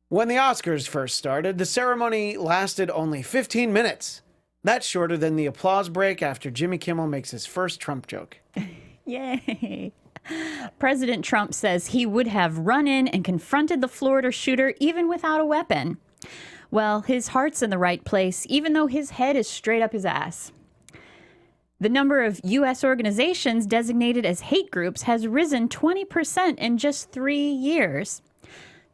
When the Oscars first started, the ceremony lasted only 15 minutes. That's shorter than the applause break after Jimmy Kimmel makes his first Trump joke. Yay. President Trump says he would have run in and confronted the Florida shooter even without a weapon. Well, his heart's in the right place, even though his head is straight up his ass. The number of U.S. organizations designated as hate groups has risen 20% in just 3 years.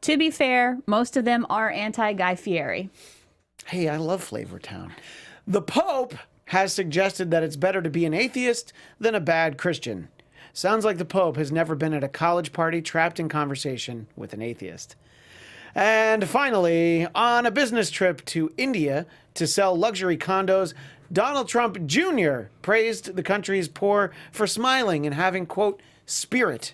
To be fair, most of them are anti-Guy Fieri. Hey, I love Flavortown. The Pope has suggested that it's better to be an atheist than a bad Christian. Sounds like the Pope has never been at a college party trapped in conversation with an atheist. And finally, on a business trip to India to sell luxury condos, Donald Trump Jr. praised the country's poor for smiling and having, quote, spirit.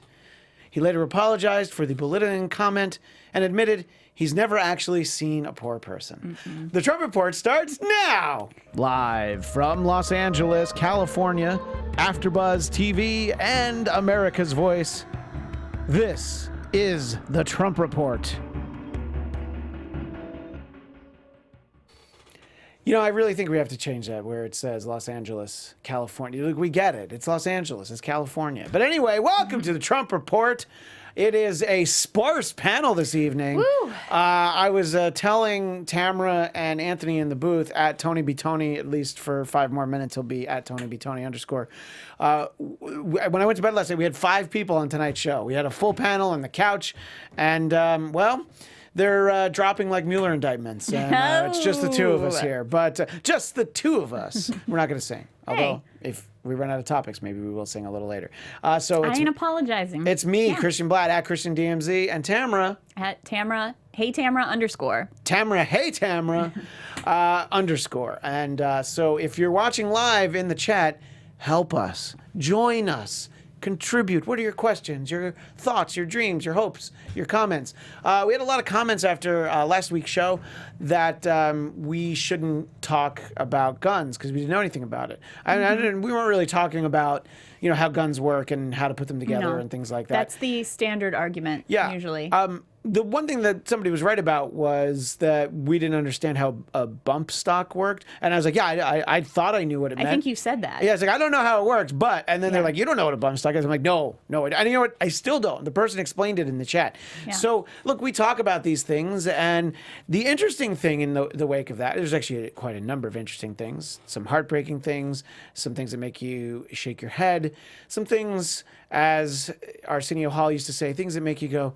He later apologized for the belittling comment and admitted he's never actually seen a poor person. The Trump Report starts now. Live from Los Angeles, California, AFTERBUZZ TV and America's Voice, this is the Trump Report. You know, I really think we have to change that where it says Los Angeles, California. Look, we get it. It's Los Angeles. It's California. But anyway, welcome to the Trump Report. It is a sparse panel this evening. Woo. I was telling Tamra and Anthony in the booth at Tony B. Tony, at least for 5 more minutes, he'll be at Tony B. Tony _. When I went to bed last night, we had 5 people on tonight's show. We had a full panel on the couch. And, well, they're dropping like Mueller indictments. And it's just the 2 of us here. But just the 2 of us. We're not going to sing. Although, if we run out of topics, maybe we will sing a little later. So I ain't apologizing. It's me, Christian Bladt, at Christian DMZ, and Tamra. At Tamra, hey Tamra _ Tamra, hey Tamra _. And so if you're watching live in the chat, help us. Join us. Contribute. What are your questions, your thoughts, your dreams, your hopes, your comments? We had a lot of comments after last week's show that we shouldn't talk about guns because we didn't know anything about it. We weren't really talking about, you know, how guns work and how to put them together and things like that. That's the standard argument, usually. The one thing that somebody was right about was that we didn't understand how a bump stock worked. And I was like, yeah, I thought I knew what it meant. I think you said that. Yeah, it's like, I don't know how it works, but, and then they're like, you don't know what a bump stock is. I'm like, no. And you know what? I still don't. The person explained it in the chat. Yeah. So, look, we talk about these things, and the interesting thing in the wake of that, there's actually quite a number of interesting things, some heartbreaking things, some things that make you shake your head, some things, as Arsenio Hall used to say, things that make you go,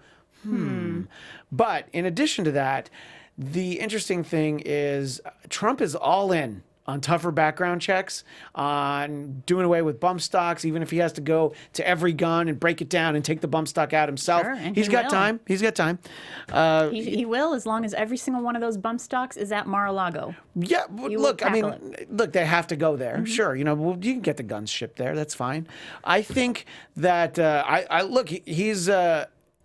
But in addition to that, the interesting thing is Trump is all in on tougher background checks, on doing away with bump stocks, even if he has to go to every gun and break it down and take the bump stock out himself. Sure, and He's got time. He's got time. He will, as long as every single one of those bump stocks is at Mar-a-Lago. Yeah, look, I mean, look, they have to go there. Sure, you know, well, you can get the guns shipped there. That's fine. I think that, look,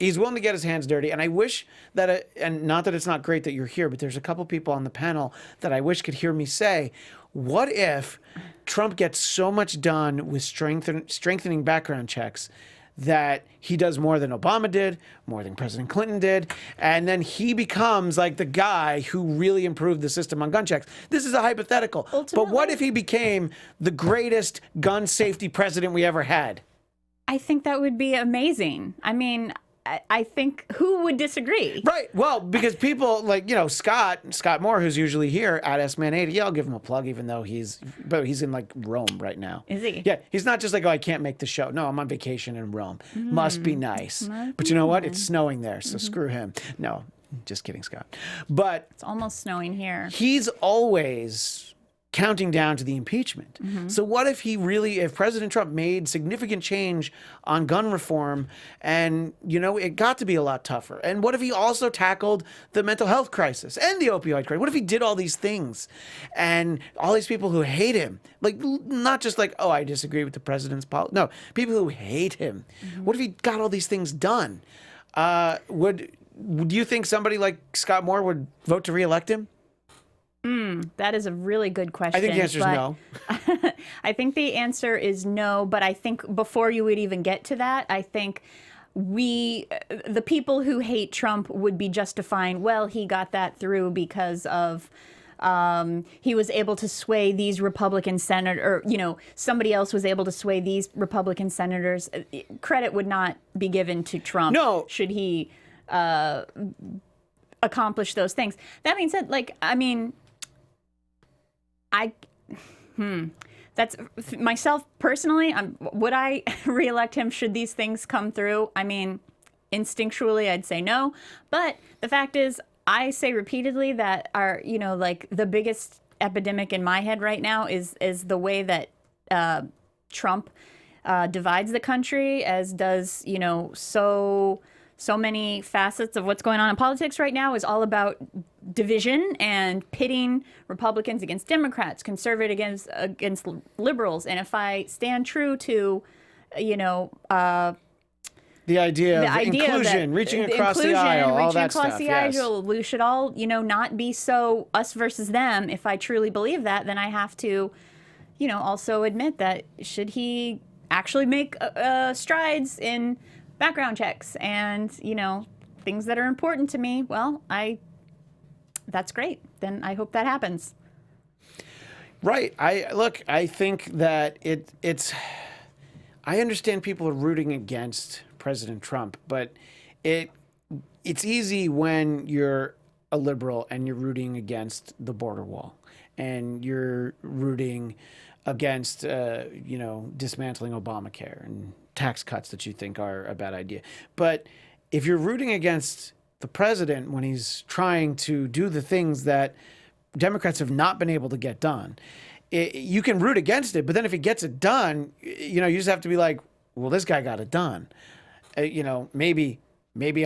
he's willing to get his hands dirty, and I wish that, and not that it's not great that you're here, but there's a couple people on the panel that I wish could hear me say, what if Trump gets so much done with strengthening background checks that he does more than Obama did, more than President Clinton did, and then he becomes like the guy who really improved the system on gun checks. This is a hypothetical. Ultimately, but what if he became the greatest gun safety president we ever had? I think that would be amazing. I mean, I think who would disagree? Right. Well, because people like, you know, Scott Moore, who's usually here at S-Man80, yeah, I'll give him a plug, even though he's in like Rome right now. Is he? Yeah. He's not just like, oh, I can't make the show. No, I'm on vacation in Rome. Must be nice. But you know what? It's snowing there, so screw him. No, just kidding, Scott. But it's almost snowing here. He's always counting down to the impeachment. So what if if President Trump made significant change on gun reform and, you know, it got to be a lot tougher? And what if he also tackled the mental health crisis and the opioid crisis? What if he did all these things and all these people who hate him, like not just like, oh, I disagree with the president's policy. No, people who hate him. What if he got all these things done? Do you think somebody like Scott Moore would vote to reelect him? That is a really good question. I think the answer is no. I think the answer is no, but I think before you would even get to that, I think the people who hate Trump would be justifying, well, he got that through because of he was able to sway these Republican senators, or, you know, somebody else was able to sway these Republican senators. Credit would not be given to Trump. No. Should he accomplish those things. That being said, like, I mean, that's myself personally. Would I reelect him should these things come through? I mean, instinctually, I'd say no. But the fact is, I say repeatedly that you know, like, the biggest epidemic in my head right now is the way that Trump divides the country, as does, you know, so many facets of what's going on in politics right now is all about division and pitting Republicans against Democrats, conservatives against liberals. And if I stand true to, you know, the idea of inclusion, reaching across the aisle, all that stuff. Yes. We should all, you know, not be so us versus them. If I truly believe that, then I have to, you know, also admit that should he actually make strides in background checks and, you know, things that are important to me, well, that's great. Then I hope that happens. Right. I think that it's I understand people are rooting against President Trump, but it's easy when you're a liberal and you're rooting against the border wall and you're rooting against you know, dismantling Obamacare and tax cuts that you think are a bad idea. But if you're rooting against the president when he's trying to do the things that Democrats have not been able to get done, you can root against it. But then if he gets it done, you know, you just have to be like, well, this guy got it done. You know, maybe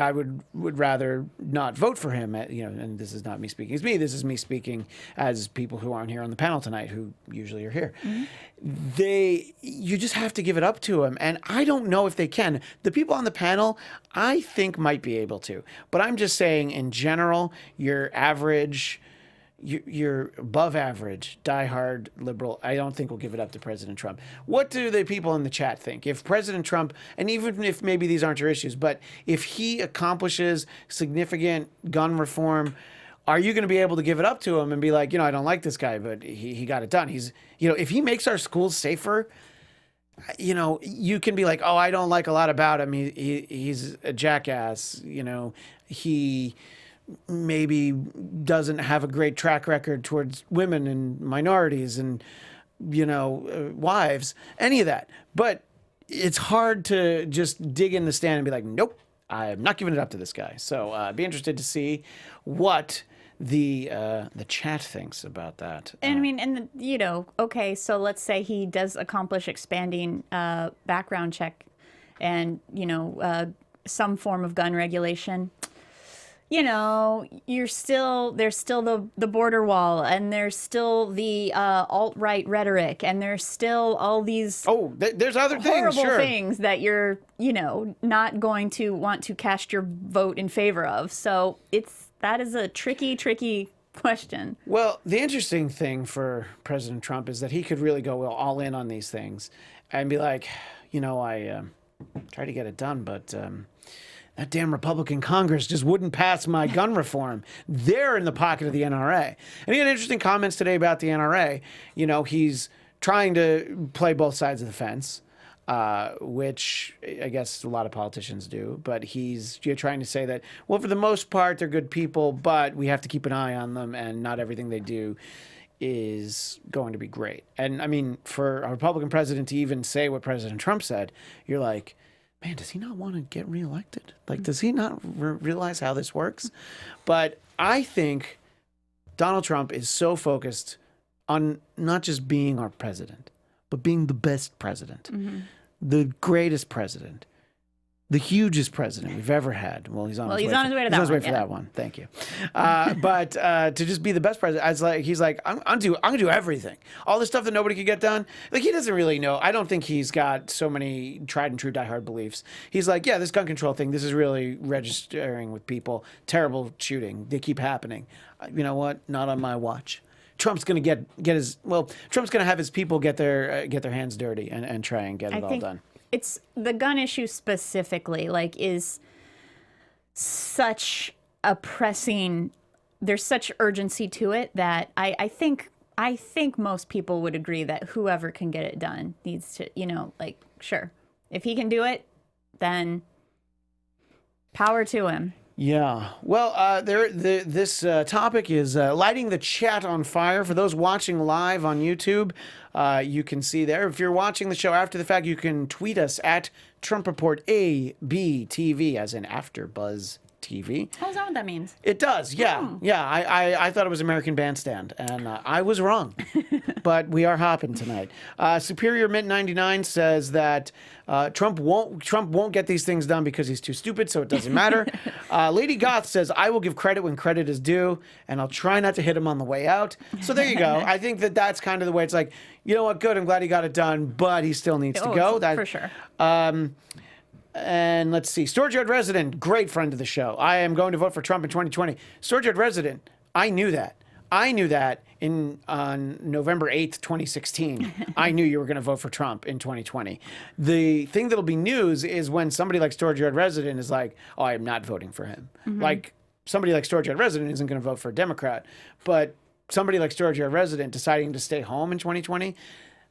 I would rather not vote for him. You know, and this is not me speaking as me. This is me speaking as people who aren't here on the panel tonight, who usually are here. Mm-hmm. You just have to give it up to him, and I don't know if they can. The people on the panel, I think, might be able to, but I'm just saying, in general, your average. You're above average, diehard liberal, I don't think will give it up to President Trump. What do the people in the chat think? If President Trump, and even if maybe these aren't your issues, but if he accomplishes significant gun reform, are you going to be able to give it up to him and be like, you know, I don't like this guy, but he got it done. He's, you know, if he makes our schools safer, you know, you can be like, oh, I don't like a lot about him. He's a jackass. You know, he maybe doesn't have a great track record towards women and minorities and, you know, wives, any of that. But it's hard to just dig in the stand and be like, nope, I'm not giving it up to this guy. So I'd be interested to see what the chat thinks about that. And I mean, and you know, okay, so let's say he does accomplish expanding background check and, you know, some form of gun regulation. You know, there's still the border wall, and there's still the alt-right rhetoric, and there's still all these there's other horrible things that you're, you know, not going to want to cast your vote in favor of. So that is a tricky question. Well, the interesting thing for President Trump is that he could really go all in on these things and be like, you know, I tried to get it done, but that damn Republican Congress just wouldn't pass my gun reform. They're in the pocket of the NRA. And he had interesting comments today about the NRA. You know, he's trying to play both sides of the fence, which I guess a lot of politicians do. But you're trying to say that, well, for the most part, they're good people, but we have to keep an eye on them, and not everything they do is going to be great. And I mean, for a Republican president to even say what President Trump said, you're like, man, does he not want to get reelected? Like, does he not realize how this works? But I think Donald Trump is so focused on not just being our president, but being the best president, the greatest president, the hugest president we've ever had. Well, he's on his way for that one. Thank you. But to just be the best president, he's like, I'm gonna do everything. All the stuff that nobody could get done. Like, he doesn't really know. I don't think he's got so many tried and true diehard beliefs. He's like, yeah, this gun control thing, this is really registering with people. Terrible shooting. They keep happening. You know what? Not on my watch. Trump's going to Trump's going to have his people get their hands dirty and try and get it all done. it's the gun issue specifically, like, is such a pressing, there's such urgency to it that I think most people would agree that whoever can get it done needs to, like, sure, if he can do it, then power to him. Yeah. Well, this topic is lighting the chat on fire. For those watching live on YouTube, you can see there. If you're watching the show after the fact, you can tweet us at Trump Report ABTV, as in AFTERBUZZ TV. Oh, is that what that means? It does, yeah. Oh. Yeah, I thought it was American Bandstand, and I was wrong. But we are hopping tonight. Superior Mint 99 says that Trump won't get these things done because he's too stupid, so it doesn't matter. Lady Goth says, I will give credit when credit is due, and I'll try not to hit him on the way out. So there you go. I think that's kind of the way it's like, you know what, good, I'm glad he got it done, but he still needs to go. For sure. And let's see. Storage Yard Resident, great friend of the show. I am going to vote for Trump in 2020. Storage Yard Resident, I knew that. I knew that on November 8th, 2016. I knew you were going to vote for Trump in 2020. The thing that'll be news is when somebody like Storage Yard Resident is like, oh, I am not voting for him. Like, somebody like Storage Yard Resident isn't going to vote for a Democrat. But somebody like Storage Yard Resident deciding to stay home in 2020,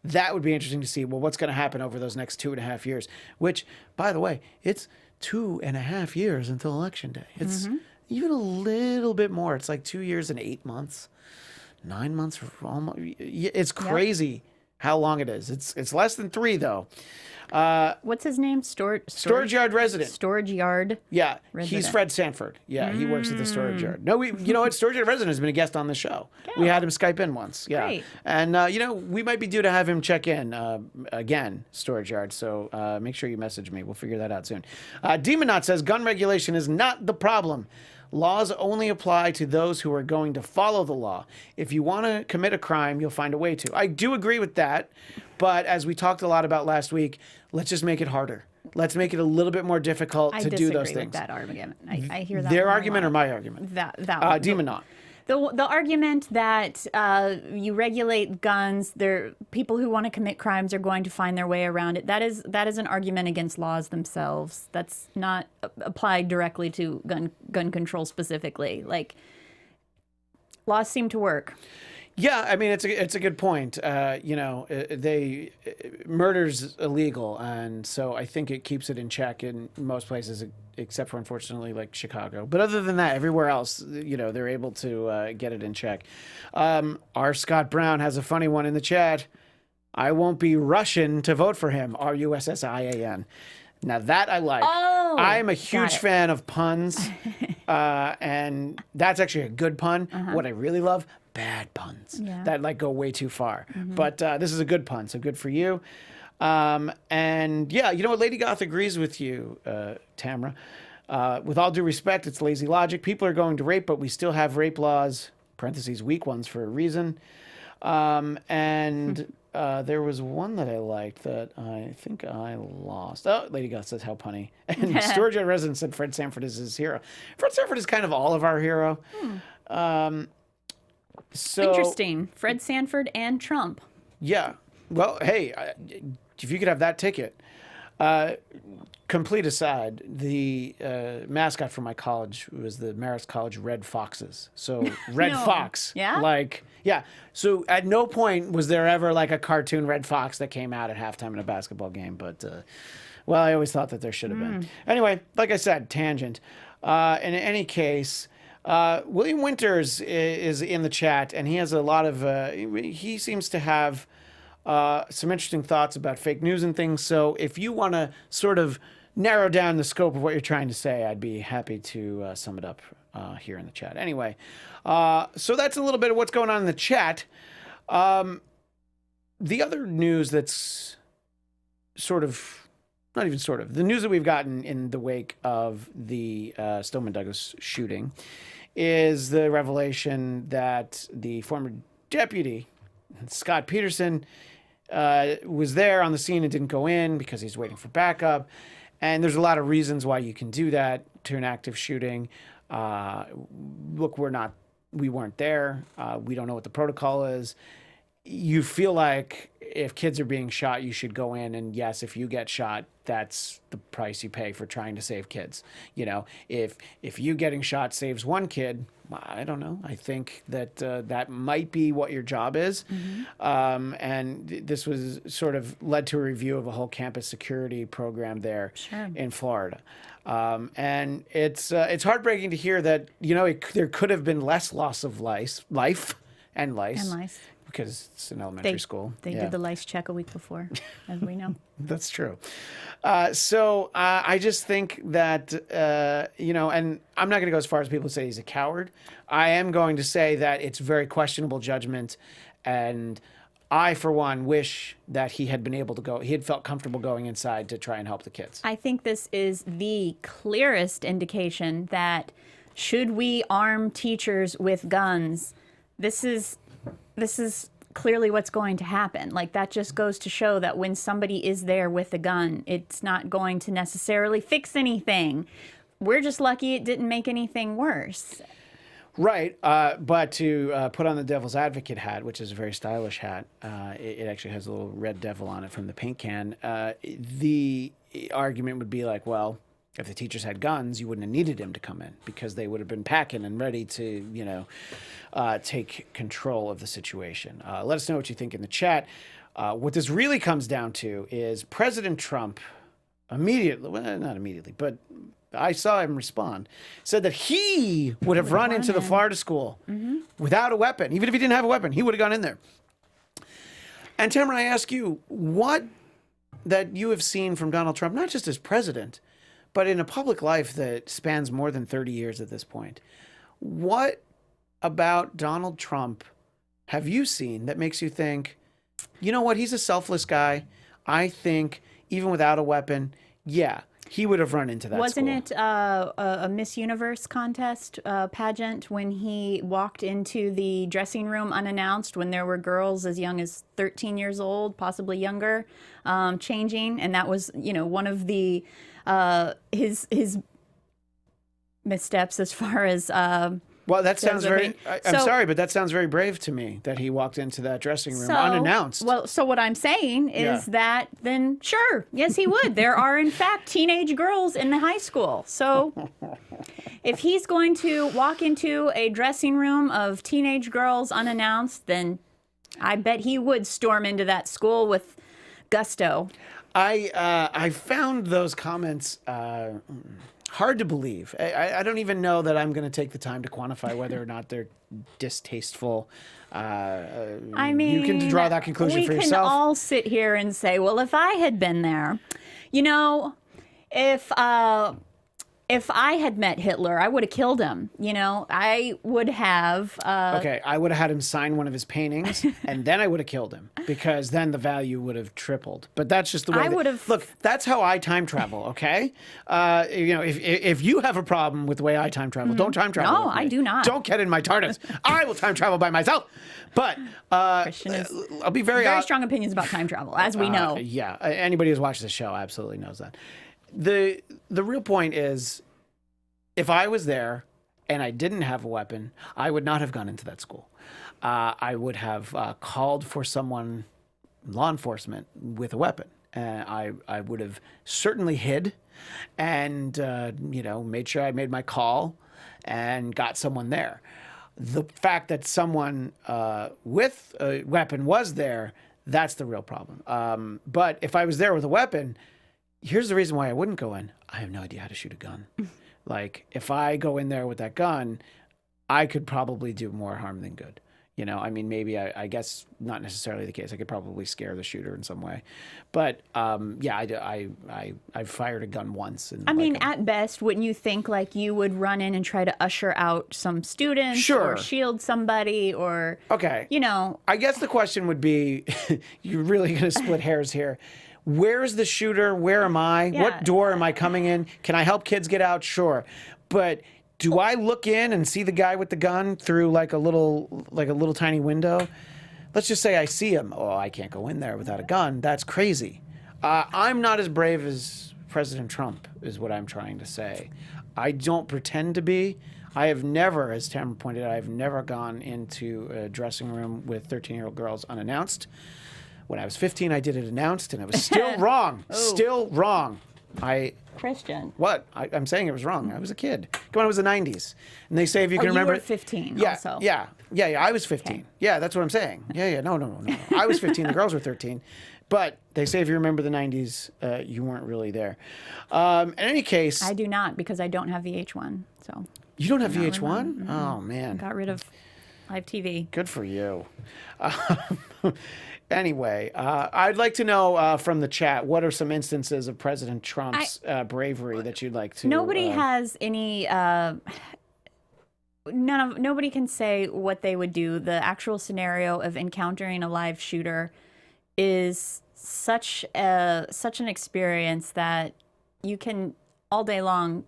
that would be interesting to see. Well, what's going to happen over those next 2.5 years? Which, by the way, it's 2.5 years until Election Day. It's even a little bit more. It's like 2 years and 8 months, 9 months. Almost. It's crazy how long it is. It's less than 3 though. What's his name? Storage Yard Resident. Storage Yard. Yeah, Resident. he's Fred Sanford. Yeah, he works at the Storage Yard. No, you know what? Storage Yard Resident has been a guest on the show. We had him Skype in once. Yeah, Great. and we might be due to have him check in again, Storage Yard. So make sure you message me. We'll figure that out soon. Demonaut says gun regulation is not the problem. Laws only apply to those who are going to follow the law. If you want to commit a crime, you'll find a way to. I do agree with that. But as we talked a lot about last week, let's just make it harder. Let's make it a little bit more difficult to do those things. I disagree with that argument. I hear that. Their argument or my argument? That one. Demonaut. The argument that you regulate guns, people who want to commit crimes are going to find their way around it. That is an argument against laws themselves. That's not applied directly to gun control specifically. Like, laws seem to work. Yeah, I mean, it's a good point. Murder's illegal, and so I think it keeps it in check in most places, except for, unfortunately, like Chicago. But other than that, everywhere else, they're able to get it in check. R. Scott Brown has a funny one in the chat. I won't be Russian to vote for him. RUSSIAN. Now that I like. Oh, I'm a huge fan of puns, and that's actually a good pun. What I really love, bad puns that like go way too far. But this is a good pun, so good for you. And yeah, you know what? Lady Goth agrees with you, Tamra. With all due respect, it's lazy logic. People are going to rape, but we still have rape laws, parentheses, weak ones for a reason. And there was one that I liked that I think I lost. Oh, Lady Goth says, how punny. And Storage Yard Resident said Fred Sanford is his hero. Fred Sanford is kind of all of our hero. So interesting. Fred Sanford and Trump. Yeah. Well, hey, if you could have that ticket. Complete aside, the mascot for my college was the Marist College Red Foxes. So Red Fox. Yeah? Like, yeah. So at no point was there ever like a cartoon Red Fox that came out at halftime in a basketball game. But, well, I always thought that there should have been. Anyway, like I said, tangent. In any case, William Winters is in the chat, and he has a lot of, he seems to have some interesting thoughts about fake news and things. So if you want to sort of narrow down the scope of what you're trying to say, I'd be happy to sum it up here in the chat. Anyway, so that's a little bit of what's going on in the chat. The other news that's sort of, not even sort of, the news that we've gotten in the wake of the Stoneman Douglas shooting is the revelation that the former deputy, Scott Peterson, was there on the scene and didn't go in because he's waiting for backup. And there's a lot of reasons why you can do that to an active shooting. Look, we weren't there. We don't know what the protocol is. you feel like if kids are being shot, you should go in, and yes, if you get shot, that's the price you pay for trying to save kids. You know, if you getting shot saves one kid, I don't know. I think that that might be what your job is. And this was sort of led to a review of a whole campus security program there in Florida. And it's heartbreaking to hear that, you know, there could have been less loss of life and lice. Because it's an elementary school. They did the lice check a week before, as we know. That's true. So I just think that, you know, and I'm not going to go as far as people say he's a coward. I am going to say that it's very questionable judgment. And I, for one, wish that he had been able to go, he had felt comfortable going inside to try and help the kids. I think this is the clearest indication that should we arm teachers with guns, this is clearly what's going to happen. Like, that just goes to show that when somebody is there with a gun, it's not going to necessarily fix anything. We're just lucky it didn't make anything worse. Right. But to put on the devil's advocate hat, which is a very stylish hat, it actually has a little red devil on it from the paint can. The argument would be like, well, if the teachers had guns, you wouldn't have needed him to come in because they would have been packing and ready to, you know, take control of the situation. Let us know what you think in the chat. What this really comes down to is President Trump immediately, well, not immediately, but I saw him respond, said that he would have run into the Florida school without a weapon. Even if he didn't have a weapon, he would have gone in there. And Tamra, I ask you, what that you have seen from Donald Trump, not just as president, but in a public life that spans more than 30 years at this point, what about Donald Trump have you seen that makes you think, you know what, he's a selfless guy. I think even without a weapon, yeah, he would have run into that Wasn't school. it a Miss Universe contest pageant when he walked into the dressing room unannounced when there were girls as young as 13 years old, possibly younger, changing? And that was, you know, one of the his missteps as far as well, that sounds very, I'm sorry, but that sounds very brave to me that he walked into that dressing room unannounced. Well, so what I'm saying is that then sure, yes, he would. There are in fact teenage girls in the high school. So if he's going to walk into a dressing room of teenage girls unannounced, then I bet he would storm into that school with gusto. I found those comments hard to believe. I don't even know that I'm going to take the time to quantify whether or not they're distasteful. I mean, you can draw that conclusion for yourself. We can all sit here and say, well, if I had been there, you know, if I had met Hitler, I would have killed him. You know, I would have. Okay, I would have had him sign one of his paintings, and then I would have killed him because then the value would have tripled. But that's just the way. I would have. Look, that's how I time travel. Okay, you know, if you have a problem with the way I time travel, don't time travel. No, I do not. Don't get in my TARDIS. I will time travel by myself. But Christian is I'll be very strong opinions about time travel, as we know. Yeah, anybody who's watched this show absolutely knows that. The real point is, if I was there and I didn't have a weapon, I would not have gone into that school. I would have called for someone, law enforcement, with a weapon. I would have certainly hid and, you know, made sure I made my call and got someone there. The fact that someone with a weapon was there, that's the real problem. But if I was there with a weapon, here's the reason why I wouldn't go in. I have no idea how to shoot a gun. Like, if I go in there with that gun, I could probably do more harm than good. You know, I mean, maybe I guess not necessarily the case. I could probably scare the shooter in some way. But yeah, I fired a gun once. And I mean, at best, wouldn't you think like you would run in and try to usher out some students or shield somebody or, you know? I guess the question would be, you're really going to split hairs here. Where's the shooter? Where am I? Yeah. What door am I coming in? Can I help kids get out? Sure. But do I look in and see the guy with the gun through like a little tiny window? Let's just say I see him. Oh, I can't go in there without a gun. That's crazy. I'm not as brave as President Trump is what I'm trying to say. I don't pretend to be. I have never, as Tamra pointed out, I've never gone into a dressing room with 13-year-old girls unannounced. When I was 15, I did it announced, and I was still wrong. Still wrong. Christian. What? I'm saying it was wrong. I was a kid. Come on, it was the 90s. And they say if you can remember. You were 15 yeah, also. Yeah, I was 15. Okay. Yeah, that's what I'm saying. Yeah, no. I was 15. The girls were 13. But they say if you remember the 90s, you weren't really there. In any case. I do not, because I don't have VH1. So. You don't have VH1? Mm-hmm. Oh, man. Got rid of live TV. Good for you. Anyway, I'd like to know from the chat, what are some instances of President Trump's bravery that you'd like to... Nobody has any... Nobody can say what they would do. The actual scenario of encountering a live shooter is such an experience that you can all day long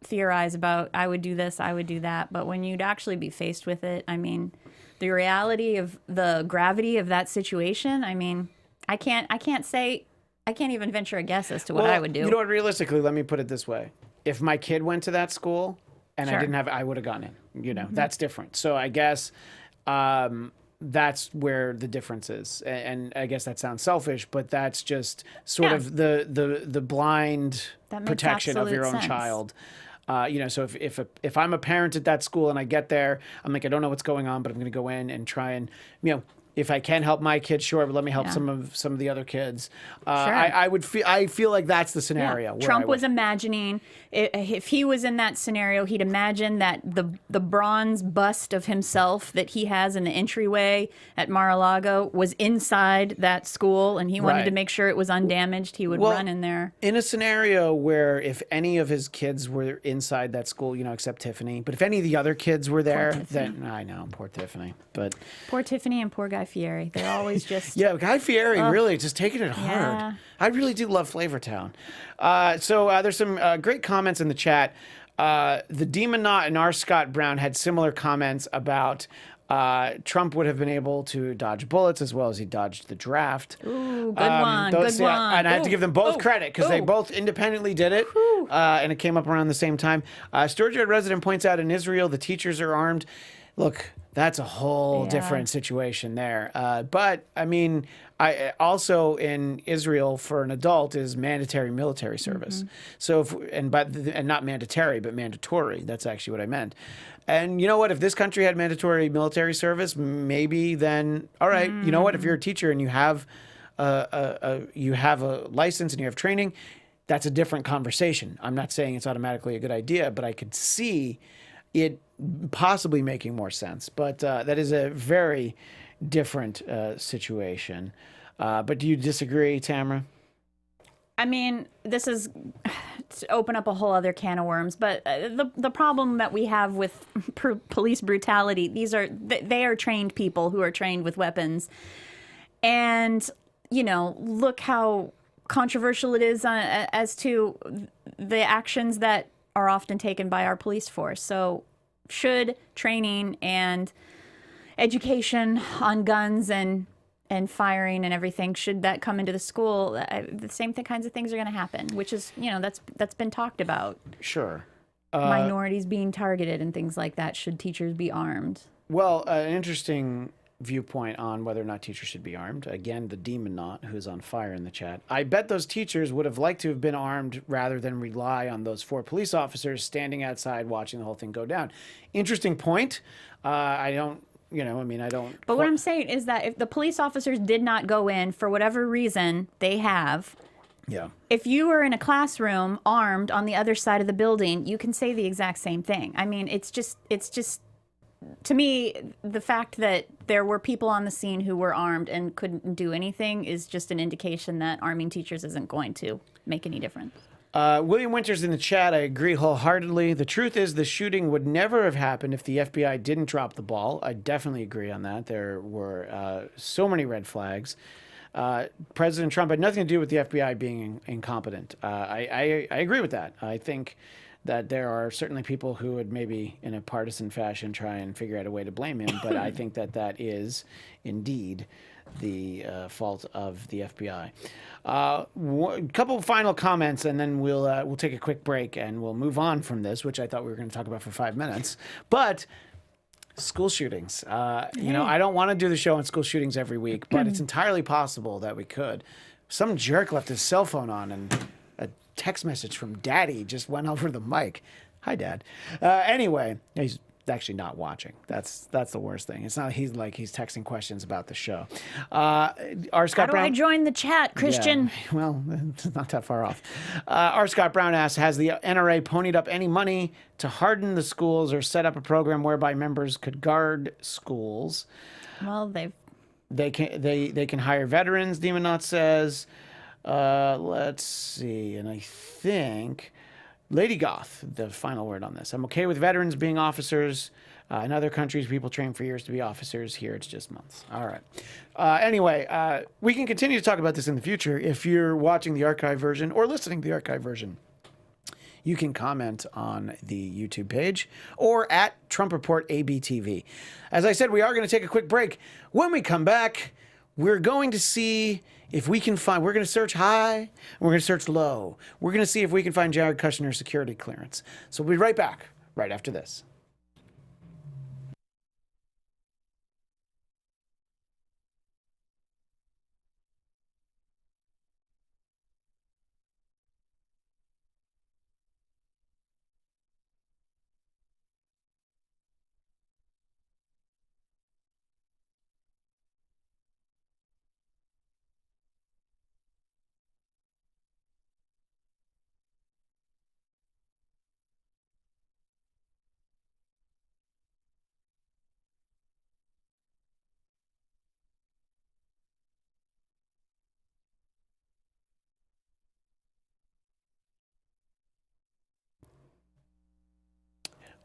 theorize about, I would do this, I would do that. But when you'd actually be faced with it, I mean... the reality of the gravity of that situation, I mean, I can't even venture a guess as to what I would do. You know what, realistically, let me put it this way. If my kid went to that school and sure. I would have gone in, you know, that's different. So I guess that's where the difference is. And I guess that sounds selfish, but that's just sort of the blind protection of your own child. You know, so if I'm a parent at that school and I get there, I'm like, I don't know what's going on, but I'm going to go in and try and, you know, if I can help my kids, sure, but let me help some of the other kids. Sure. I feel like that's the scenario. Yeah. Trump was imagining, if he was in that scenario, he'd imagine that the bronze bust of himself that he has in the entryway at Mar-a-Lago was inside that school, and he wanted to make sure it was undamaged. He would run in there. In a scenario where if any of his kids were inside that school, you know, except Tiffany, but if any of the other kids were there, then I know, poor Tiffany. But poor Tiffany and poor Guy Fieri. They're always just... yeah, Guy Fieri really just taking it hard. Yeah. I really do love Flavortown. So there's some great comments in the chat. The Demon Knot and R. Scott Brown had similar comments about Trump would have been able to dodge bullets as well as he dodged the draft. Ooh, good one, good one. And I have to give them both credit because they both independently did it, and it came up around the same time. Storage Yard resident points out in Israel the teachers are armed. Look, that's a whole different situation there. But I mean, also in Israel for an adult is mandatory military service. So and not mandatory, but mandatory. That's actually what I meant. And you know what? If this country had mandatory military service, maybe then all right. You know what? If you're a teacher and you have a license and you have training, that's a different conversation. I'm not saying it's automatically a good idea, but I could see it possibly making more sense. But that is a very different situation. But do you disagree, Tamra? I mean, this is to open up a whole other can of worms. But the problem that we have with police brutality, they are trained people who are trained with weapons. And, you know, look how controversial it is as to the actions that are often taken by our police force. So should training and education on guns and firing and everything, should that come into the school, the same kinds of things are going to happen, which is, you know, that's been talked about. Sure. Minorities being targeted and things like that. Should teachers be armed? Well, an interesting viewpoint on whether or not teachers should be armed. Again, the Demon Knot, who's on fire in the chat. I bet those teachers would have liked to have been armed rather than rely on those 4 police officers standing outside watching the whole thing go down. Interesting point. I don't... You know, I mean, I don't... But what I'm saying is that if the police officers did not go in for whatever reason they have, if you were in a classroom armed on the other side of the building, you can say the exact same thing. I mean, it's just to me, the fact that there were people on the scene who were armed and couldn't do anything is just an indication that arming teachers isn't going to make any difference. William Winters in the chat, I agree wholeheartedly. The truth is the shooting would never have happened if the FBI didn't drop the ball. I definitely agree on that. There were so many red flags. President Trump had nothing to do with the FBI being incompetent. I agree with that. I think that there are certainly people who would maybe in a partisan fashion try and figure out a way to blame him, but I think that is indeed fault of the FBI. A couple final comments, and then we'll take a quick break, and we'll move on from this, which I thought we were going to talk about for 5 minutes. But school shootings. You know, I don't want to do the show on school shootings every week, but it's entirely possible that we could. Some jerk left his cell phone on, and a text message from Daddy just went over the mic. Hi, Dad. Anyway, he's actually not watching. That's the worst thing. It's not he's texting questions about the show. R. Scott Brown. How do I join the chat, Christian? Yeah, well, it's not that far off. R. Scott Brown asks, has the NRA ponied up any money to harden the schools or set up a program whereby members could guard schools? Well, They can hire veterans, Demonot says. Let's see. And I think Lady Goth, the final word on this. I'm okay with veterans being officers. In other countries, people train for years to be officers. Here, it's just months. All right. Anyway, we can continue to talk about this in the future. If you're watching the archive version or listening to the archive version, you can comment on the YouTube page or at Trump Report ABTV. As I said, we are going to take a quick break. When we come back, we're going to see if we can find, we're going to search high, and we're going to search low. We're going to see if we can find Jared Kushner's security clearance. So we'll be right back, right after this.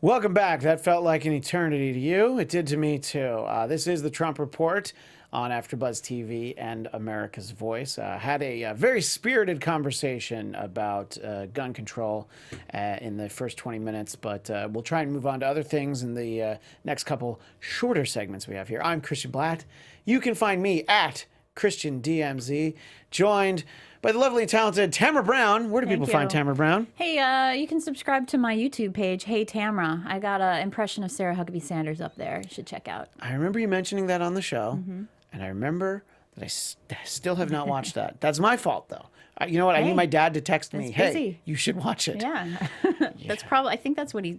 Welcome back. That felt like an eternity to you. It did to me, too. This is the Trump Report on AFTERBUZZ TV and America's Voice. Had a very spirited conversation about gun control in the first 20 minutes, but we'll try and move on to other things in the next couple shorter segments we have here. I'm Christian Bladt. You can find me at ChristianDMZ, joined by the lovely and talented Tamra Brown. Where do people find Tamra Brown? Hey, you can subscribe to my YouTube page, Hey Tamra. I got an impression of Sarah Huckabee Sanders up there. You should check out. I remember you mentioning that on the show, and I remember that I still have not watched that. That's my fault, though. You know what? I need my dad to text me, hey, you should watch it. Yeah. That's probably, I think that's what he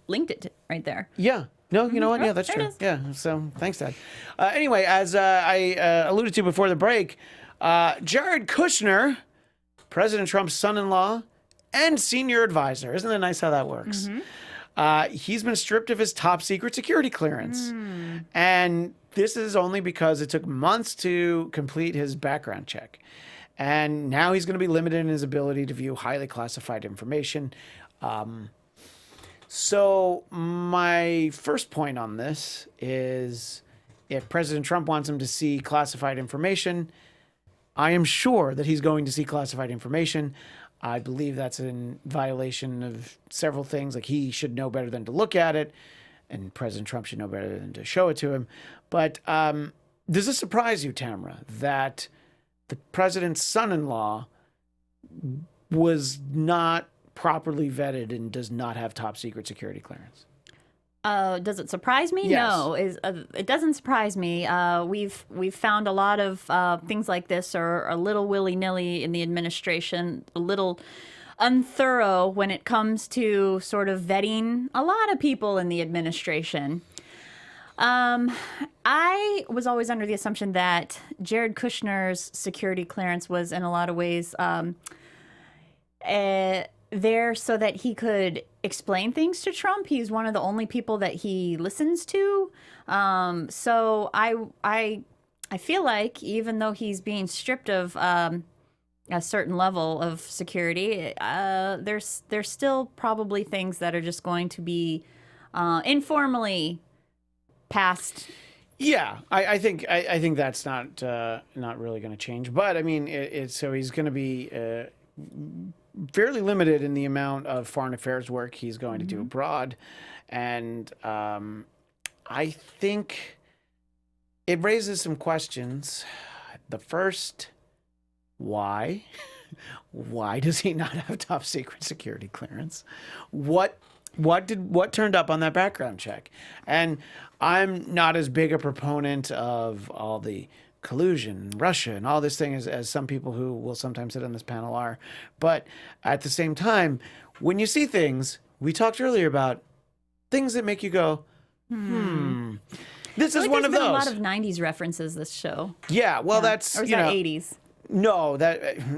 linked it to right there. Yeah. No, you know what? Yeah, that's true. Yeah, so thanks, Dad. Anyway, as I alluded to before the break, Jared Kushner, President Trump's son-in-law and senior advisor. Isn't it nice how that works? He's been stripped of his top secret security clearance. And this is only because it took months to complete his background check. And now he's going to be limited in his ability to view highly classified information. So my first point on this is if President Trump wants him to see classified information, I am sure that he's going to see classified information. I believe that's in violation of several things. Like he should know better than to look at it, and President Trump should know better than to show it to him. But does this surprise you, Tamra, that the president's son-in-law was not properly vetted and does not have top secret security clearance? Does it surprise me? Yes. No, it doesn't surprise me. We've found a lot of things like this are a little willy-nilly in the administration, a little unthorough when it comes to sort of vetting a lot of people in the administration. I was always under the assumption that Jared Kushner's security clearance was in a lot of ways there so that he could explain things to Trump. He's one of the only people that he listens to. So I feel like even though he's being stripped of a certain level of security, there's still probably things that are just going to be informally passed. Yeah, I think that's not really going to change. But I mean, so he's going to be fairly limited in the amount of foreign affairs work he's going to do abroad, and I think it raises some questions. The first, why? Why does he not have top secret security clearance? What turned up on that background check? And I'm not as big a proponent of all the collusion, Russia, and all this thing as some people who will sometimes sit on this panel are. But at the same time, when you see things, we talked earlier about things that make you go, This is one of those. There's been a lot of 90s references this show. Yeah, well, that's, Or is that 80s? No,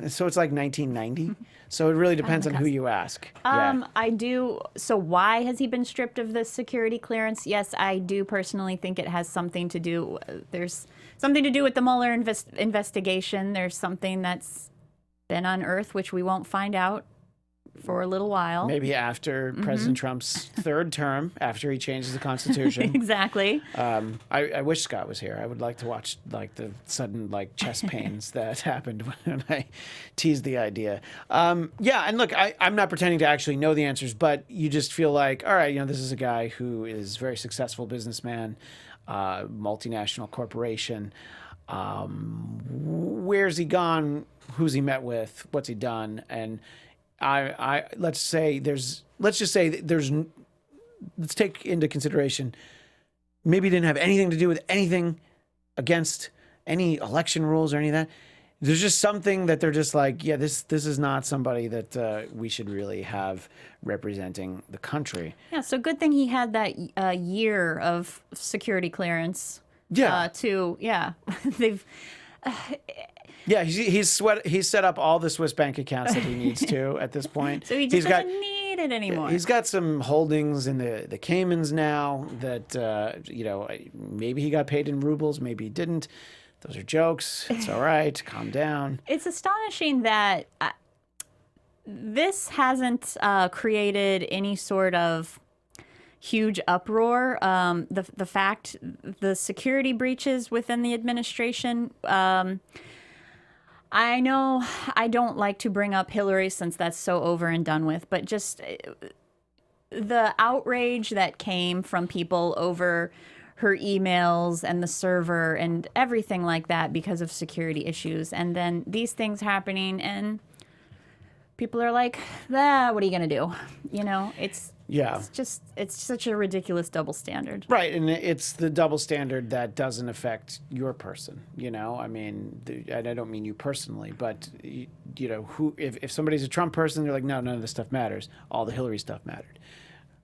so it's like 1990. So it really depends on who you ask. I do. So why has he been stripped of this security clearance? Yes, I do personally think it has something to do. There's something to do with the Mueller investigation. There's something that's been unearthed, which we won't find out for a little while. Maybe after President Trump's third term, after he changes the Constitution. Exactly. I wish Scott was here. I would like to watch like the sudden like chest pains that happened when I teased the idea. Yeah, and look, I'm not pretending to actually know the answers, but you just feel like, all right, this is a guy who is a very successful businessman, multinational corporation. Where's he gone? Who's he met with? What's he done? And let's take into consideration maybe didn't have anything to do with anything against any election rules or any of that. There's just something that they're just like, yeah, this is not somebody that we should really have representing the country. Yeah, so good thing he had that year of security clearance. Yeah. They've. Yeah, he's set up all the Swiss bank accounts that he needs to at this point. So he just doesn't need it anymore. He's got some holdings in the Caymans now that, maybe he got paid in rubles, maybe he didn't. Those are jokes. It's all right. Calm down. It's astonishing that this hasn't created any sort of huge uproar. The fact, the security breaches within the administration, I know I don't like to bring up Hillary since that's so over and done with, but just the outrage that came from people over her emails and the server and everything like that because of security issues. And then these things happening and people are like, what are you going to do? It's such a ridiculous double standard. Right. And it's the double standard that doesn't affect your person. I mean, and I don't mean you personally, but if somebody's a Trump person, they're like, no, none of this stuff matters. All the Hillary stuff mattered.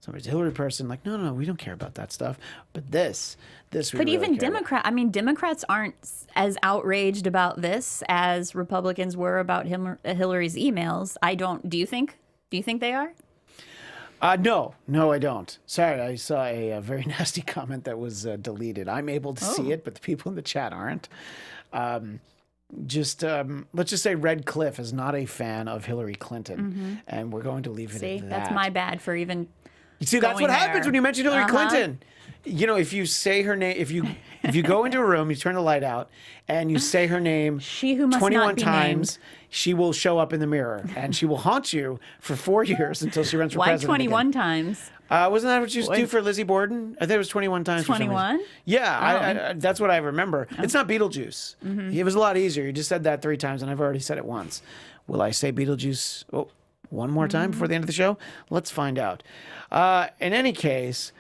Somebody's a Hillary person, like, no, we don't care about that stuff. But this we But really even care about. Democrats aren't as outraged about this as Republicans were about Hillary's emails. Do you think they are? No, I don't. Sorry, I saw a very nasty comment that was deleted. I'm able to see it, but the people in the chat aren't. Let's just say Red Cliff is not a fan of Hillary Clinton, and we're going to leave it at that. That's my bad for even. See, that's what happens when you mention Hillary Clinton. If you say her name, if you go into a room, you turn the light out, and you say her name 21 times, she will show up in the mirror, and she will haunt you for 4 years until she runs for president. Why 21 times? Wasn't that what you used to do for Lizzie Borden? I think it was 21 times. 21? Yeah, that's what I remember. Oh. It's not Beetlejuice. It was a lot easier. You just said that 3 times, and I've already said it once. Will I say Beetlejuice one more time before the end of the show? Let's find out. In any case,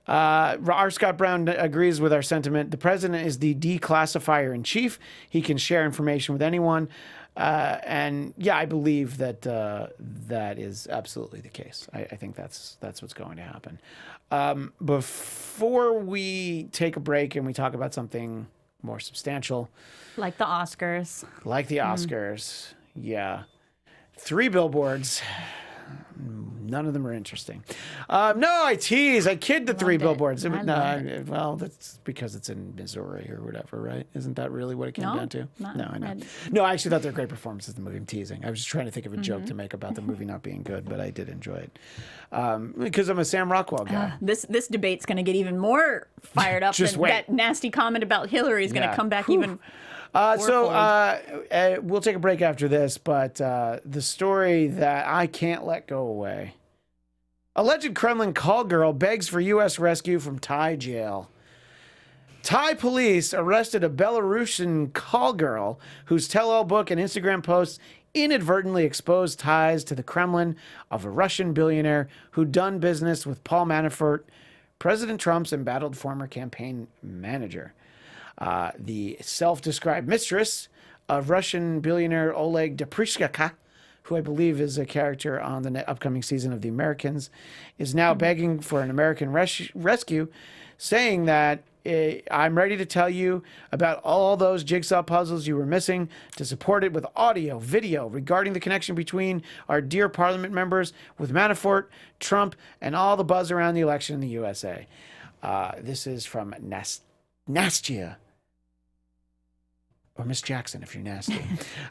R. Scott Brown agrees with our sentiment. The president is the declassifier in chief. He can share information with anyone. And yeah, I believe that that is absolutely the case. I think that's what's going to happen. Before we take a break and we talk about something more substantial, like the Oscars. Yeah. 3 billboards. None of them are interesting. No, I tease. I kid the 3 billboards. Well, that's because it's in Missouri or whatever, right? Isn't that really what it came down to? No, I know. No, I actually thought they were great performances in the movie. I'm teasing. I was just trying to think of a joke to make about the movie not being good, but I did enjoy it. Because I'm a Sam Rockwell guy. This debate's going to get even more fired up. That nasty comment about Hillary is going to come back even. We'll take a break after this, but the story that I can't let go away. Alleged Kremlin call girl begs for U.S. rescue from Thai jail. Thai police arrested a Belarusian call girl whose tell-all book and Instagram posts inadvertently exposed ties to the Kremlin of a Russian billionaire who'd done business with Paul Manafort, President Trump's embattled former campaign manager. The self-described mistress of Russian billionaire Oleg Deprishka, who I believe is a character on the upcoming season of The Americans, is now begging for an American rescue, saying that I'm ready to tell you about all those jigsaw puzzles you were missing, to support it with audio, video regarding the connection between our dear parliament members with Manafort, Trump, and all the buzz around the election in the USA. This is from Nastia. Or Miss Jackson, if you're nasty.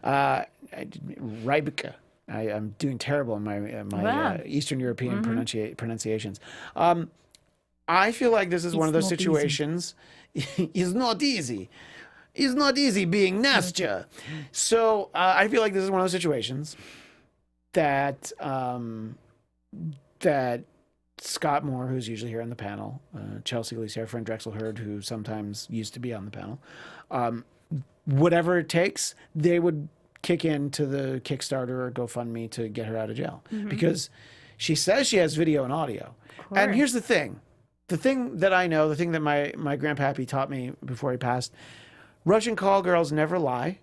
Rybka. I'm doing terrible in my Eastern European pronunciations. I feel like this is one of those situations. It's not easy. It's not easy being Nastya. So I feel like this is one of those situations that that Scott Moore, who's usually here on the panel, Chelsea Lee's our friend Drexel Hurd, who sometimes used to be on the panel, whatever it takes, they would kick into the Kickstarter or GoFundMe to get her out of jail. Because she says she has video and audio. And here's the thing. The thing that I know, the thing that my grandpappy taught me before he passed, Russian call girls never lie.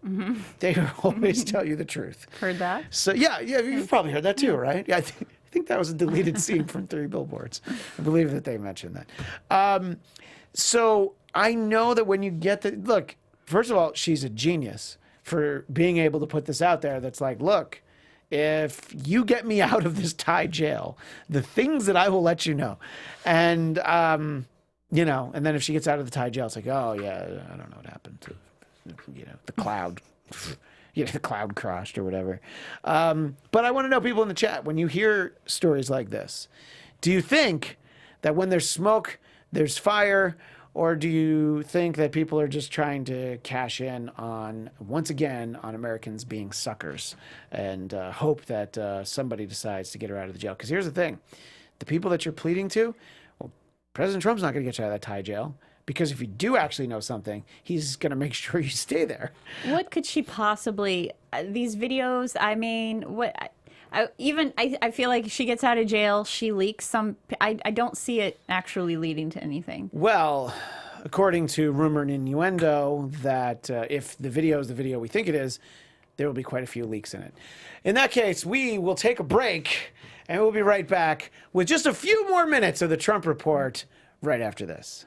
They always tell you the truth. Heard that? So yeah, you've probably heard that too, right? Yeah, I think that was a deleted scene from 3 Billboards. I believe that they mentioned that. So I know that when you get the look, first of all, she's a genius for being able to put this out there. That's like, look, if you get me out of this Thai jail, the things that I will let you know. And, you know, and then if she gets out of the Thai jail, it's like, oh, yeah, I don't know what happened to, you know, the cloud. The cloud crashed or whatever. But I want to know, people in the chat, when you hear stories like this, do you think that when there's smoke, there's fire? Or do you think that people are just trying to cash in on, once again, on Americans being suckers and hope that somebody decides to get her out of the jail? Because here's the thing. The people that you're pleading to, well, President Trump's not going to get you out of that Thai jail. Because if you do actually know something, he's going to make sure you stay there. What could she possibly, these videos, I mean, what... I feel like she gets out of jail, she leaks some. I don't see it actually leading to anything. Well, according to rumor and innuendo, that if the video is the video we think it is, there will be quite a few leaks in it. In that case, we will take a break, and we'll be right back with just a few more minutes of the Trump Report right after this.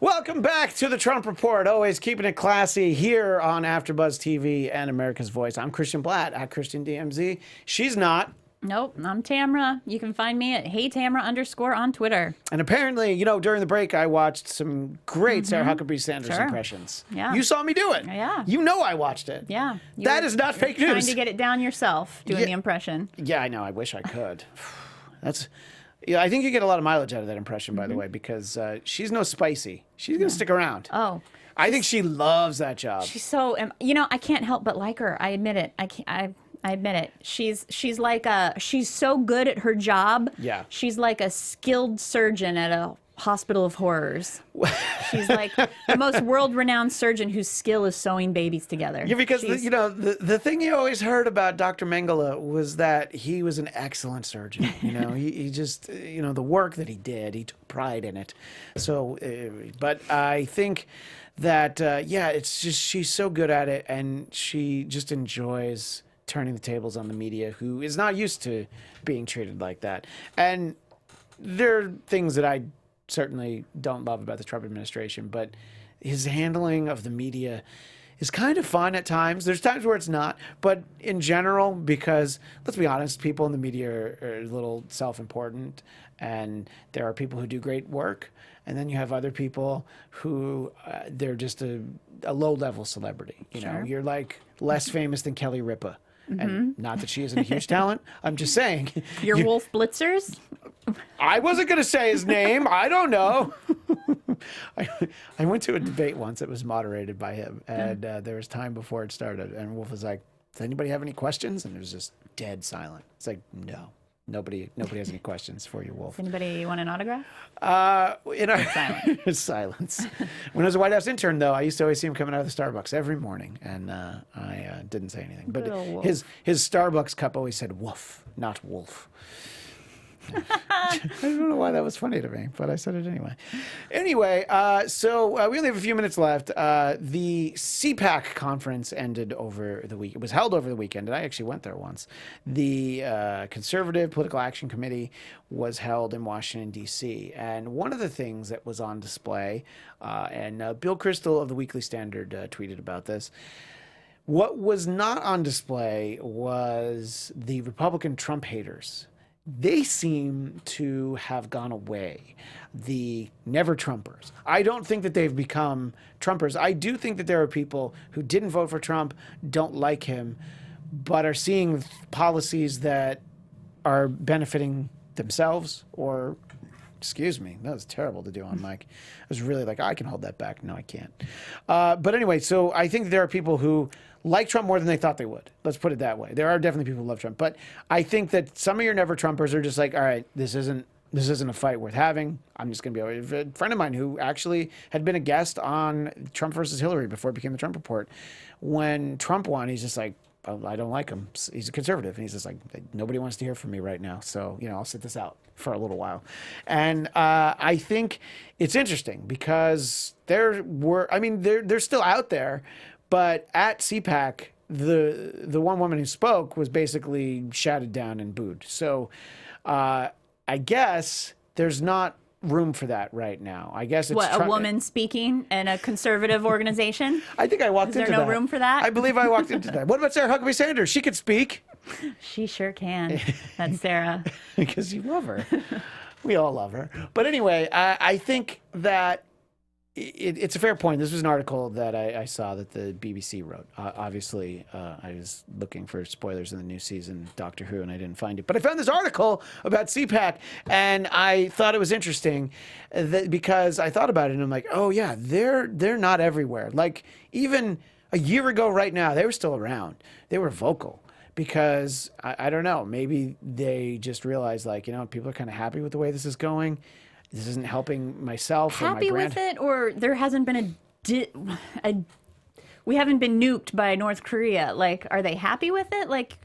Welcome back to the Trump Report. Always keeping it classy here on AfterBuzz TV and America's Voice. I'm Christian Bladt at Christian DMZ. She's not. Nope, I'm Tamra. You can find me at HeyTamra_ on Twitter. And apparently, you know, during the break, I watched some great Sarah Huckabee Sanders impressions. Yeah. You saw me do it. Yeah. You know I watched it. Yeah. That is not fake news. Trying to get it down yourself, doing the impression. Yeah, I know. I wish I could. Yeah, I think you get a lot of mileage out of that impression, by the way, because she's no spicy. She's going to stick around. Oh. I think she loves that job. She's so, you know, I can't help but like her. I admit it. I admit it. She's so good at her job. Yeah. She's like a skilled surgeon at a hospital of horrors. She's like the most world-renowned surgeon whose skill is sewing babies together. Yeah, because the thing you always heard about Dr. Mengele was that he was an excellent surgeon. You know, he just, you know, the work that he did, he took pride in it. So, but I think that, yeah, it's just, she's so good at it, and she just enjoys turning the tables on the media, who is not used to being treated like that. And there are things that I certainly don't love about the Trump administration, but his handling of the media is kind of fun at times. There's times where it's not, but in general, because let's be honest, people in the media are a little self-important, and there are people who do great work, and then you have other people who they're just a low-level celebrity. You know, you're like less famous than Kelly Ripa. And not that she isn't a huge talent. I'm just saying. Your Wolf Blitzers? I wasn't going to say his name. I don't know. I went to a debate once that was moderated by him, and there was time before it started, and Wolf was like, "Does anybody have any questions?" And it was just dead silent. It's like, no. Nobody has any questions for you, Wolf. Does anybody want an autograph? In our silence. When I was a White House intern, though, I used to always see him coming out of the Starbucks every morning, and I didn't say anything. But his Starbucks cup always said "woof," not "wolf." I don't know why that was funny to me, but I said it anyway. Anyway, so we only have a few minutes left. The CPAC conference ended over the week. It was held over the weekend, and I actually went there once. The Conservative Political Action Committee was held in Washington, D.C., and one of the things that was on display, and Bill Kristol of the Weekly Standard tweeted about this, what was not on display was the Republican Trump haters. They seem to have gone away, the never Trumpers. I don't think that they've become Trumpers. I do think that there are people who didn't vote for Trump, don't like him, but are seeing policies that are benefiting themselves or, excuse me, that was terrible to do on mic. I was really like, I can hold that back. No, I can't. But anyway, so I think there are people who like Trump more than they thought they would. Let's put it that way. There are definitely people who love Trump. But I think that some of your never Trumpers are just like, all right, this isn't a fight worth having. I'm just going to be a friend of mine who actually had been a guest on Trump versus Hillary before it became the Trump Report. When Trump won, he's just like, oh, I don't like him. He's a conservative. And he's just like, nobody wants to hear from me right now. So, I'll sit this out for a little while. And I think it's interesting because they're still out there. But at CPAC, the one woman who spoke was basically shouted down and booed. So I guess there's not room for that right now. I guess it's a woman speaking in a conservative organization? I think I walked into that. Is there no room for that? I believe I walked into that. What about Sarah Huckabee Sanders? She could speak. She sure can. That's Sarah. Because you love her. We all love her. But anyway, I think that it's a fair point. This was an article that I saw that the BBC wrote. Obviously, I was looking for spoilers in the new season Doctor Who, and I didn't find it. But I found this article about CPAC, and I thought it was interesting because I thought about it, and I'm like, oh, yeah, they're not everywhere. Like, even a year ago right now, they were still around. They were vocal. Because, I don't know, maybe they just realized, like, people are kind of happy with the way this is going. This isn't helping myself or my happy with it, or there hasn't been we haven't been nuked by North Korea. Like, are they happy with it? Like,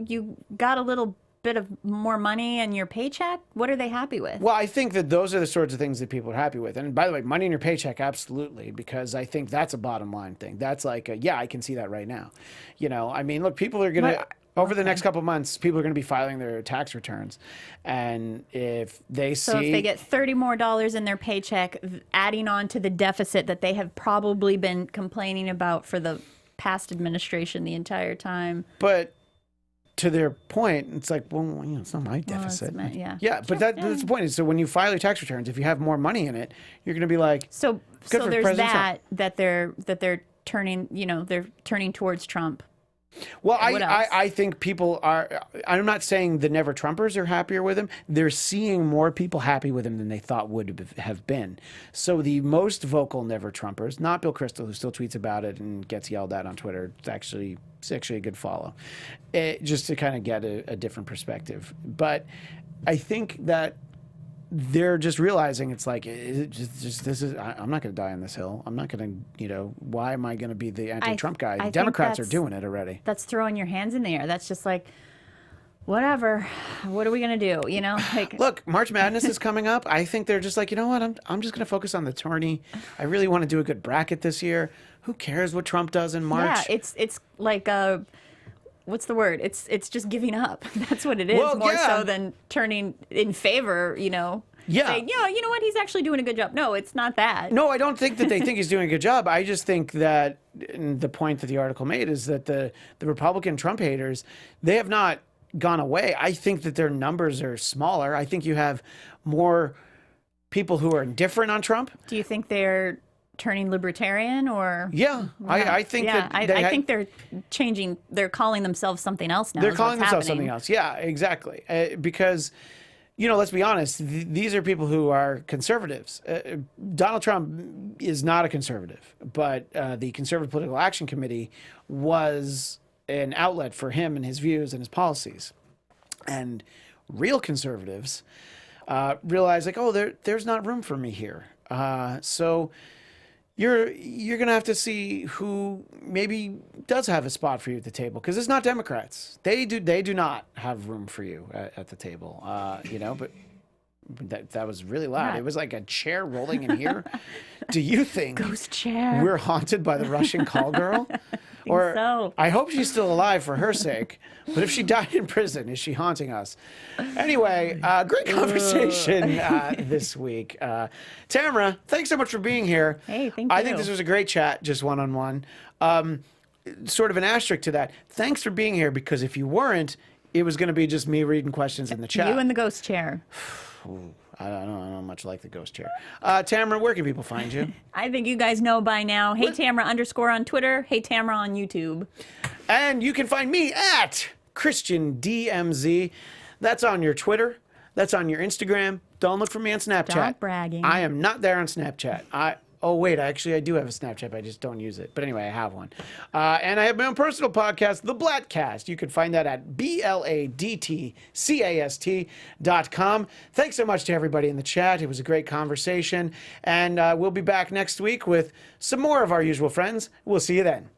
you got a little bit of more money in your paycheck? What are they happy with? Well, I think that those are the sorts of things that people are happy with. And by the way, money in your paycheck, absolutely, because I think that's a bottom line thing. That's like, yeah, I can see that right now. Look, people are going to... Over the next couple of months, people are going to be filing their tax returns. And if they So if they get $30 more in their paycheck, adding on to the deficit that they have probably been complaining about for the past administration the entire time. But to their point, it's like, well, it's not my deficit. Yeah, but that's the point. So when you file your tax returns, if you have more money in it, you're going to be like, so there's that they're turning, they're turning towards Trump. Well, I think people are, I'm not saying the never Trumpers are happier with him. They're seeing more people happy with him than they thought would have been. So the most vocal never Trumpers, not Bill Kristol, who still tweets about it and gets yelled at on Twitter. It's actually a good follow, just to kind of get a different perspective. But I think that they're just realizing it's like, I'm not going to die on this hill. I'm not going to, why am I going to be the anti-Trump guy? The Democrats are doing it already. That's throwing your hands in the air. That's just like, whatever. What are we going to do? Look, March Madness is coming up. I think they're just like, you know what? I'm just going to focus on the tourney. I really want to do a good bracket this year. Who cares what Trump does in March? Yeah, it's like what's the word? It's just giving up. That's what it is, so than turning in favor, Yeah. Saying, you know what? He's actually doing a good job. No, it's not that. No, I don't think that they think he's doing a good job. I just think that the point that the article made is that the Republican Trump haters, they have not gone away. I think that their numbers are smaller. I think you have more people who are indifferent on Trump. Do you think they're turning libertarian or? Yeah, I think that. I think they're changing. They're calling themselves something else now. They're calling themselves something else. Yeah, exactly. Because let's be honest. These are people who are conservatives. Donald Trump is not a conservative, but the Conservative Political Action Committee was an outlet for him and his views and his policies. And real conservatives realize, like, oh, there's not room for me here. So you're going to have to see who maybe does have a spot for you at the table, because it's not Democrats. They do not have room for you at the table. But that was really loud. Yeah. It was like a chair rolling in here. Do you think Ghost chair. we're haunted by the Russian call girl? Or so. I hope she's still alive for her sake. But if she died in prison, is she haunting us? Anyway, great conversation this week. Tamra, thanks so much for being here. Hey, thank I you. think this was a great chat, just one-on-one. Sort of an asterisk to that. Thanks for being here, because if you weren't, it was going to be just me reading questions in the chat. You and the ghost chair. Ooh, I don't much like the ghost chair. Tamra, where can people find you? I think you guys know by now. Hey Tamra _ on Twitter. Hey Tamra on YouTube. And you can find me at Christian DMZ. That's on your Twitter. That's on your Instagram. Don't look for me on Snapchat. Stop bragging. I am not there on Snapchat. Oh, wait, actually, I do have a Snapchat, but I just don't use it. But anyway, I have one. And I have my own personal podcast, The Blattcast. You can find that at BLADTCAST.com. Thanks so much to everybody in the chat. It was a great conversation. And we'll be back next week with some more of our usual friends. We'll see you then.